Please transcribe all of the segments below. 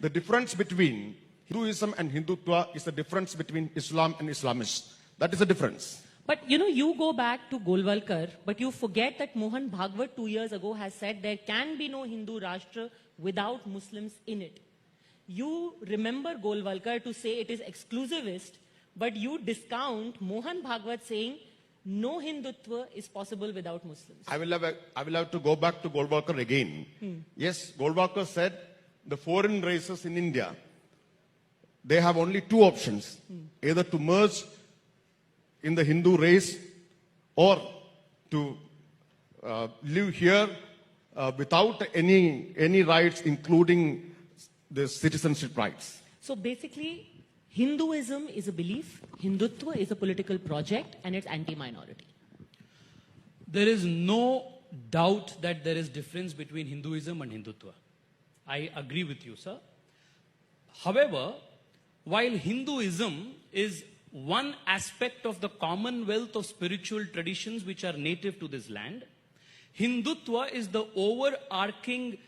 The difference between Hinduism and Hindutva is the difference between Islam and Islamists. That is the difference. But you know, you go back to Golwalkar, but you forget that Mohan Bhagwat 2 years ago has said there can be no Hindu Rashtra without Muslims in it. You remember Golwalkar to say it is exclusivist, but you discount Mohan Bhagwat saying no Hindutva is possible without Muslims. I will have to go back to Golwalkar again. Yes, Golwalkar said the foreign races in India, they have only two options. Either to merge in the Hindu race or to live here without any rights, including the citizenship rights. So basically, Hinduism is a belief, Hindutva is a political project, and it's anti-minority. There is no doubt that there is difference between Hinduism and Hindutva. I agree with you, sir. However, while Hinduism is one aspect of the commonwealth of spiritual traditions which are native to this land, Hindutva is the overarching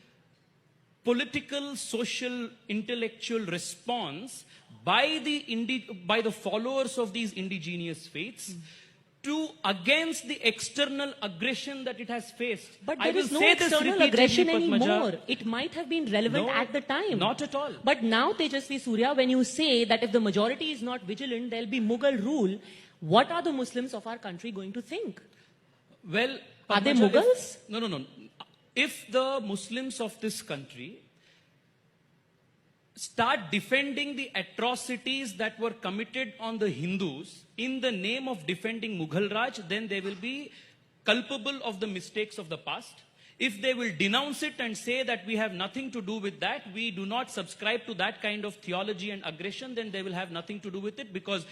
political, social, intellectual response by the followers of these indigenous faiths to against the external aggression that it has faced. But there is no external aggression anymore. It might have been relevant at the time. Not at all. But now, Tejasvi Surya, when you say that if the majority is not vigilant, there'll be Mughal rule, what are the Muslims of our country going to think? Well, are they Mughals? No. If the Muslims of this country start defending the atrocities that were committed on the Hindus in the name of defending Mughal Raj, then they will be culpable of the mistakes of the past. If they will denounce it and say that we have nothing to do with that, we do not subscribe to that kind of theology and aggression, then they will have nothing to do with it, because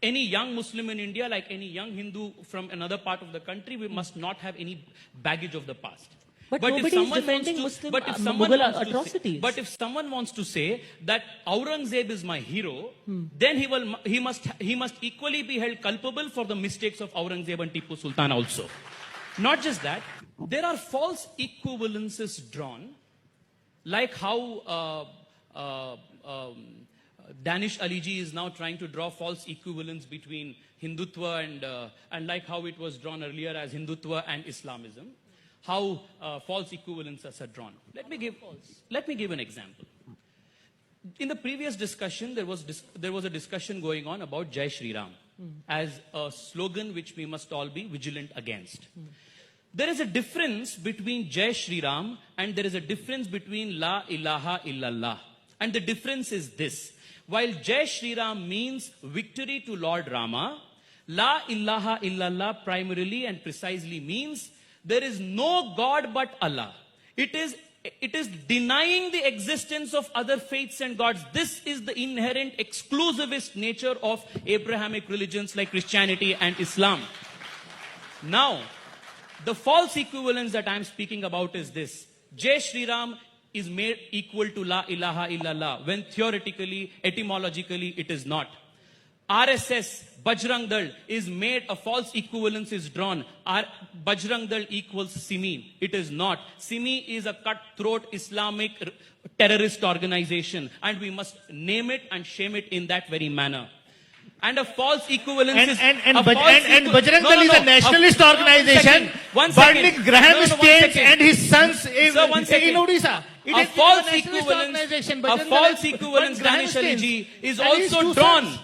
any young Muslim in India, like any young Hindu from another part of the country, we must not have any baggage of the past. But nobody is defending Muslim Mughal atrocities. But if someone wants to say that Aurangzeb is my hero, then he must equally be held culpable for the mistakes of Aurangzeb and Tipu Sultan also. Not just that, there are false equivalences drawn, like how Danish Aliji is now trying to draw false equivalence between Hindutva and like how it was drawn earlier as Hindutva and Islamism. How false equivalences are drawn. Let me give an example. In the previous discussion, there was a discussion going on about Jai Shri Ram as a slogan which we must all be vigilant against. There is a difference between Jai Shri Ram and there is a difference between La ilaha illallah. And the difference is this. While Jai Shri Ram means victory to Lord Rama, La ilaha illallah primarily and precisely means there is no God but Allah. It is denying the existence of other faiths and gods. This is the inherent exclusivist nature of Abrahamic religions like Christianity and Islam. Now, the false equivalence that I am speaking about is this. Jai Shri Ram is made equal to La ilaha illallah, when theoretically, etymologically, it is not. RSS, Bajrang Dal, is made, a false equivalence is drawn. Bajrang Dal equals Simi. It is not. Simi is a cutthroat Islamic terrorist organization, and we must name it and shame it in that very manner. And a false equivalence is... Bajrang Dal is a nationalist organization. Burning Graham Staines and his sons in Odisha. A false equivalence, Danish Aliji, is also drawn.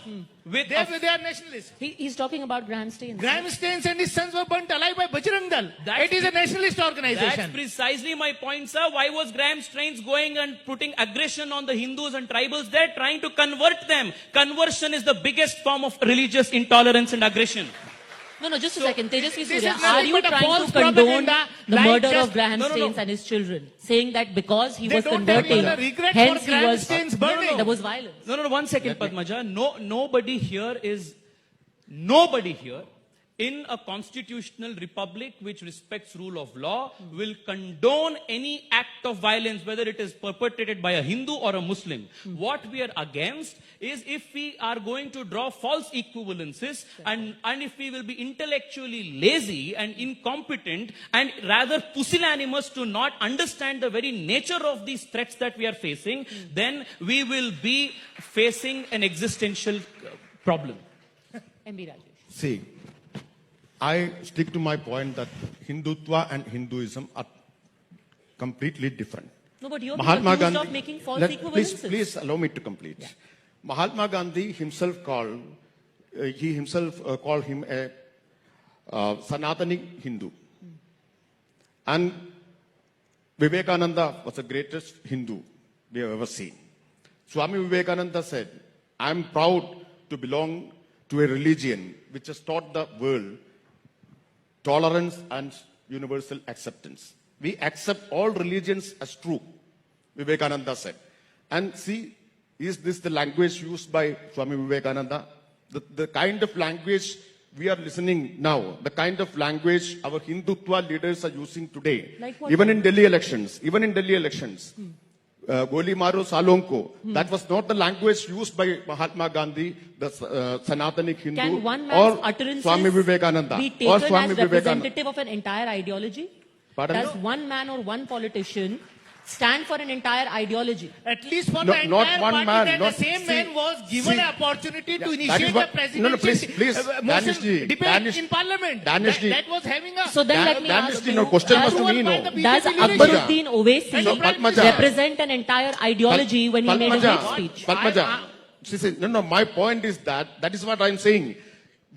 They are nationalists. He's talking about Graham Staines. Graham Staines and his sons were burnt alive by Bajrang Dal. It is a nationalist organization. That's precisely my point, sir. Why was Graham Staines going and putting aggression on the Hindus and tribals there, trying to convert them? Conversion is the biggest form of religious intolerance and aggression. No, just a second. Tejasvi Surya, are you trying to condone the murder of Graham Staines and his children? Saying that because he was converting, hence there was violence. No, 1 second, Padmaja. Nobody here in a constitutional republic which respects rule of law will condone any act of violence, whether it is perpetrated by a Hindu or a Muslim. What we are against is if we are going to draw false equivalences and if we will be intellectually lazy and incompetent and rather pusillanimous to not understand the very nature of these threats that we are facing, then we will be facing an existential problem. MB Rajesh. See, I stick to my point that Hindutva and Hinduism are completely different. No, but you're being accused of making false equivalences. Please allow me to complete. Yeah. Mahatma Gandhi himself called him a Sanatani Hindu. And Vivekananda was the greatest Hindu we have ever seen. Swami Vivekananda said, I am proud to belong to a religion which has taught the world tolerance and universal acceptance. We accept all religions as true, Vivekananda said. And see, is this the language used by Swami Vivekananda? The kind of language we are listening now, the kind of language our Hindutva leaders are using today, like what? even in Delhi elections, Goli Maro Salonko, that was not the language used by Mahatma Gandhi, the Sanatani Hindu, Can one man's or utterances Swami Vivekananda, be or taken Swami as Vivekananda. representative of an entire ideology? Pardon? Does one man or one politician stand for an entire ideology? At least for No, the not entire one party, man, that not- the same see- man was given see- an opportunity to that is initiate what- the presidency no, please, Danish ji, debate Danish- in parliament. Danish ji. That was having a... So then let me Danish ask ji, you, no, question was to does, me, no. does BJP Akbaruddin No, Owaisi Padmaja. represent an entire ideology when he made a hate speech? Padmaja, she said, no, my point is that is what I'm saying.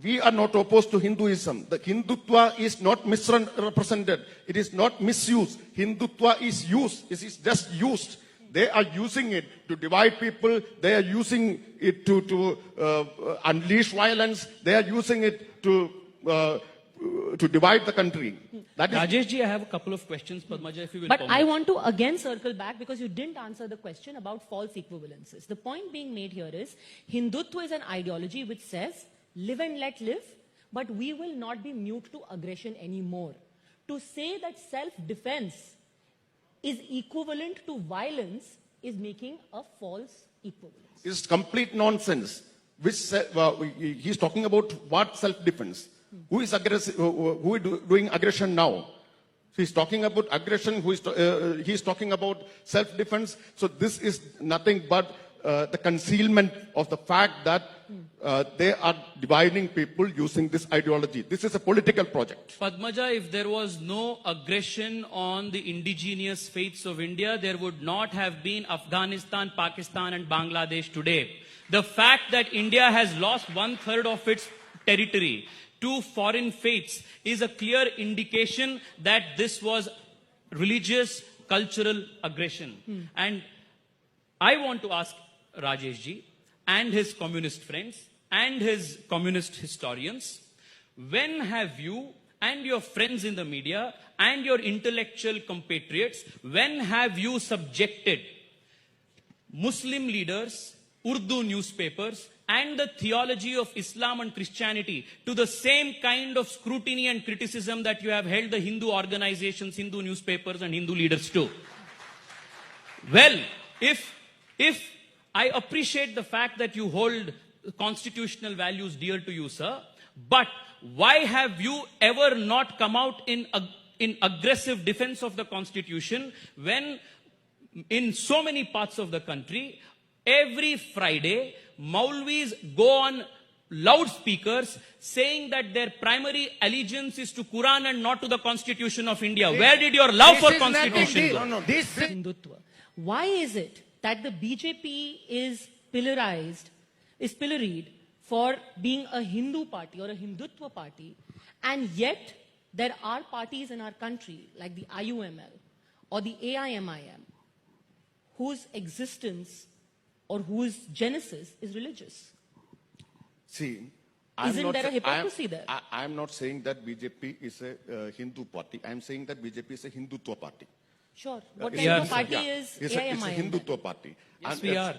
We are not opposed to Hinduism. The Hindutva is not misrepresented. It is not misused. Hindutva is used. It is just used. They are using it to divide people. They are using it to unleash violence. They are using it to divide the country. That is Rajesh ji, I have a couple of questions, Padmaja, if you will But permit. I want to again circle back because you didn't answer the question about false equivalences. The point being made here is Hindutva is an ideology which says live and let live, but we will not be mute to aggression anymore. To say that self-defense is equivalent to violence is making a false equivalence. is complete nonsense. He's talking about what self-defense? Who is aggressive? Who is doing aggression now? He's talking about aggression. He's talking about self-defense. So this is nothing but the concealment of the fact that they are dividing people using this ideology. This is a political project. Padmaja, if there was no aggression on the indigenous faiths of India, there would not have been Afghanistan, Pakistan and Bangladesh today. The fact that India has lost 1/3 of its territory to foreign faiths is a clear indication that this was religious, cultural aggression. And I want to ask Rajesh ji and his communist friends and his communist historians, when have you and your friends in the media and your intellectual compatriots, when have you subjected Muslim leaders, Urdu newspapers, and the theology of Islam and Christianity to the same kind of scrutiny and criticism that you have held the Hindu organizations, Hindu newspapers, and Hindu leaders to? Well, if I appreciate the fact that you hold constitutional values dear to you, sir, but why have you ever not come out in aggressive defense of the Constitution when in so many parts of the country, every Friday, Maulvis go on loudspeakers saying that their primary allegiance is to Quran and not to the Constitution of India? Where did your love for Constitution go? Hindutva. Why is it that the BJP is pilloried for being a Hindu party or a Hindutva party, and yet there are parties in our country like the IUML or the AIMIM whose existence or whose genesis is religious? See, Isn't there a hypocrisy there? I'm not saying that BJP is a Hindu party. I'm saying that BJP is a Hindutva party. Sure. What It's kind Yeah, of a party yeah, is it's AIMIM? a Hindutva party. Yes, And we are.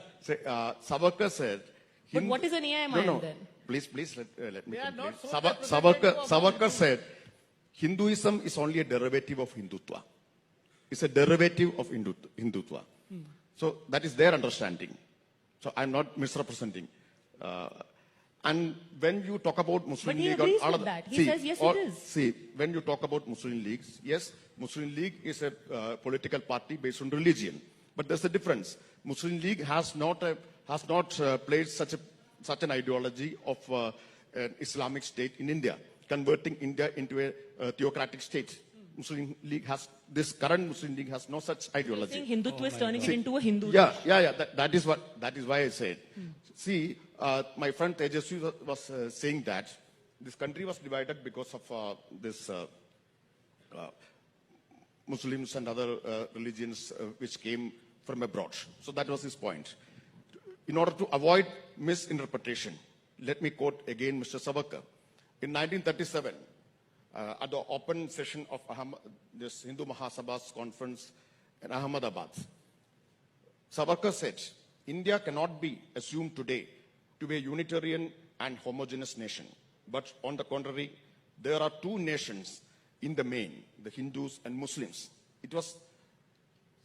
Savarkar said. But what is an AIMIM no, then? please, let me They are complete. not so representative of Savarkar said, Hinduism is only a derivative of Hindutva. It's a derivative of Hindutva. So that is their understanding. So I'm not misrepresenting. And when you talk about Muslim But he League, agrees with that. He says, yes, it is. See, when you talk about Muslim leagues, yes, Muslim League is a political party based on religion. But there's a difference. Muslim League has not played such an ideology of an Islamic state in India, converting India into a theocratic state. Muslim League this current Muslim League has no such ideology. I think Hindutva is turning it into a Hindu. Yeah. That is why I said. See, my friend Tejasvi was saying that this country was divided because of this Muslims and other religions which came from abroad. So that was his point. In order to avoid misinterpretation, let me quote again Mr. Savarkar. In 1937, at the open session of this Hindu Mahasabha's conference in Ahmedabad, Savarkar said, India cannot be assumed today to be a unitarian and homogeneous nation. But on the contrary, there are two nations in the main, the Hindus and Muslims. It was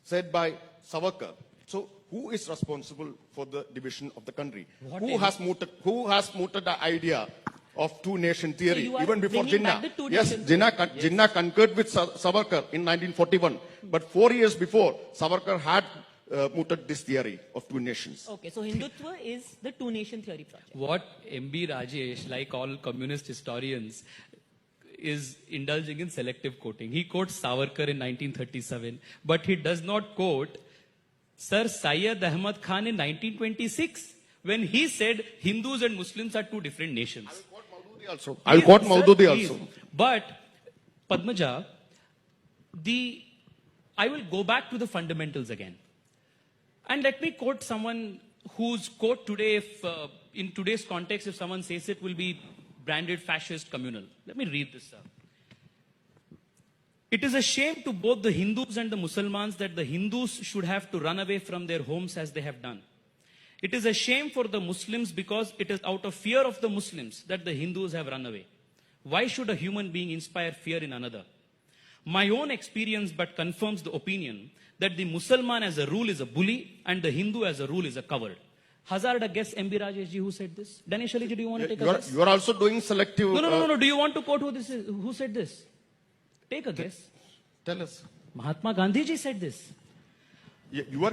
said by Savarkar. So who is responsible for the division of the country? Who has mooted the idea of two-nation theory, So even before bringing Jinnah? back the Yes, two-nation Jinnah concurred with Savarkar in 1941. But 4 years before, Savarkar had mooted this theory of two nations. Okay, so Hindutva is the two-nation theory project. What MB Rajesh, like all communist historians, is indulging in selective quoting. He quotes Savarkar in 1937, but he does not quote Sir Syed Ahmad Khan in 1926, when he said Hindus and Muslims are two different nations. I'll quote Maududi Please. also. But, Padmaja, I will go back to the fundamentals again. And let me quote someone whose quote today, in today's context, if someone says it, will be branded fascist, communal. Let me read this, sir. It is a shame to both the Hindus and the Muslims that the Hindus should have to run away from their homes as they have done. It is a shame for the Muslims because it is out of fear of the Muslims that the Hindus have run away. Why should a human being inspire fear in another? My own experience but confirms the opinion that the Musliman as a rule is a bully and the Hindu as a rule is a coward. Hazard a guess, MB Rajesh ji, who said this? Danish Ali ji, do you want to take a guess? You are also doing selective. No. Do you want to quote who said this? Take a guess. Tell us. Mahatma Gandhi ji said this.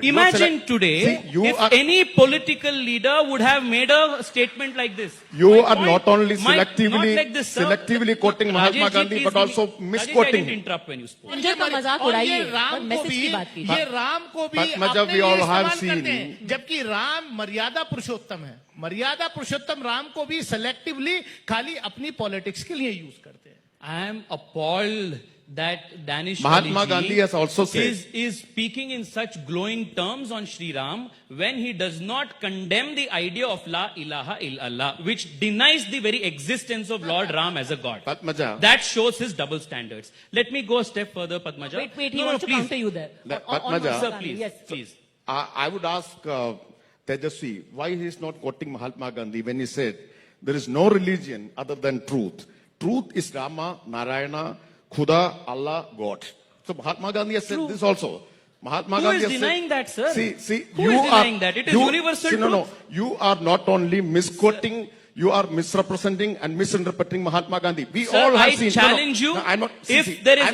Imagine today, if any political leader would have made a statement like this. You are not only selectively quoting Mahatma Gandhi, but also misquoting him. Ranjan का मजाक उड़ाइए, पर message की बात कीजिए. ये राम को भी Padmaja, अपने we all लिए have इस्तेमाल करते seen. हैं, जबकि राम मर्यादा पुरुषोत्तम है. मर्यादा पुरुषोत्तम राम को भी सेलेक्टिवली खाली अपनी पॉलिटिक्स के लिए यूज करते हैं. I am appalled that Danish Mahatma Ali ji Gandhi has also said. is speaking in such glowing terms on Sri Ram when he does not condemn the idea of La ilaha illallah, which denies the very existence of Lord Ram as a god. Padmaja. That shows his double standards. Let me go a step further, Padmaja. Wait, he wants to please. counter you there. Padmaja. Sir, please, Yes. please. I would ask Tejasvi why he is not quoting Mahatma Gandhi when he said there is no religion other than truth. Truth is Rama, Narayana, Khuda, Allah, God. So Mahatma Gandhi has said this also. Mahatma Who Gandhi is has denying that, sir? See, Who is denying that? It is universal truth. No. You are not only misquoting, you are misrepresenting and misinterpreting Mahatma Gandhi. We Sir, all have I seen. challenge you. I'm not, If there is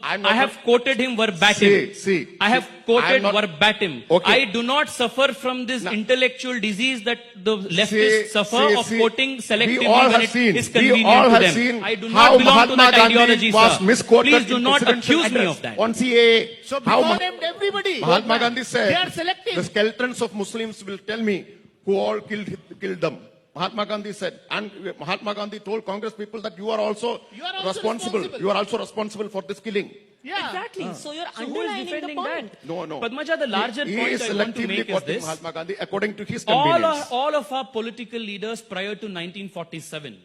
I have quoted him verbatim. I have quoted verbatim. Okay. I do not suffer from this intellectual disease that the leftists suffer of quoting selectively when it is convenient to them. I do not belong to that ideology, sir. Please do not accuse me of that. On CAA. So before them, everybody. Mahatma Gandhi said, they are selective. the skeletons of Muslims will tell me who all killed them. Mahatma Gandhi said, and Mahatma Gandhi told Congress people that you are also responsible. You are also responsible for this killing. Yeah. Exactly. So you're So who is underlining the defending point. that? No. Padmaja, the larger He point is I want to selectively make is quoting this. Mahatma Gandhi according to his convenience. All of our political leaders prior to 1947,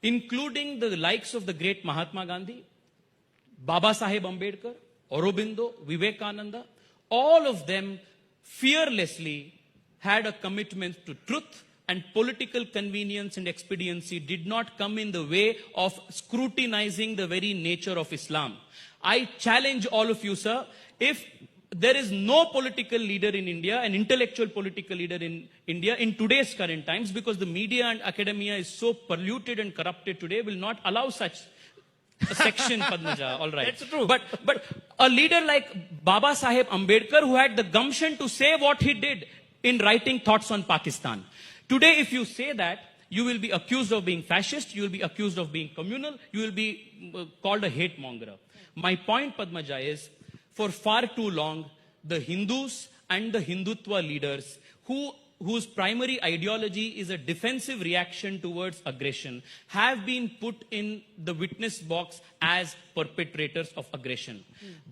including the likes of the great Mahatma Gandhi, Baba Saheb Ambedkar, Aurobindo, Vivekananda, all of them fearlessly had a commitment to truth and political convenience and expediency did not come in the way of scrutinizing the very nature of Islam. I challenge all of you, sir, if there is no political leader in India, an intellectual political leader in India in today's current times, because the media and academia is so polluted and corrupted today, will not allow such a section, Padmaja, all right. That's true. But a leader like Baba Saheb Ambedkar, who had the gumption to say what he did in writing thoughts on Pakistan. Today, if you say that, you will be accused of being fascist, you will be accused of being communal, you will be called a hate monger. My point, Padmaja, is for far too long, the Hindus and the Hindutva leaders whose primary ideology is a defensive reaction towards aggression have been put in the witness box as perpetrators of aggression.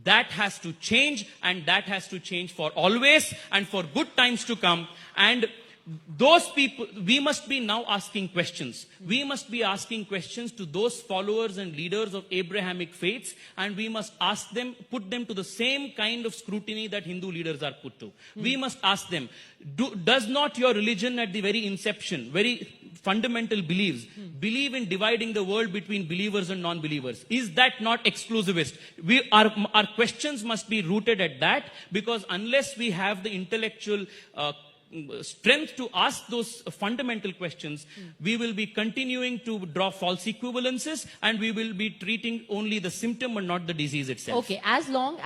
That has to change, and that has to change for always and for good times to come. And those people, we must be now asking questions. We must be asking questions to those followers and leaders of Abrahamic faiths, and we must ask them, put them to the same kind of scrutiny that Hindu leaders are put to. We must ask them, does not your religion at the very inception, very fundamental beliefs, believe in dividing the world between believers and non-believers? Is that not exclusivist? Our questions must be rooted at that, because unless we have the intellectual strength to ask those fundamental questions, we will be continuing to draw false equivalences, and we will be treating only the symptom and not the disease itself. Okay, as long as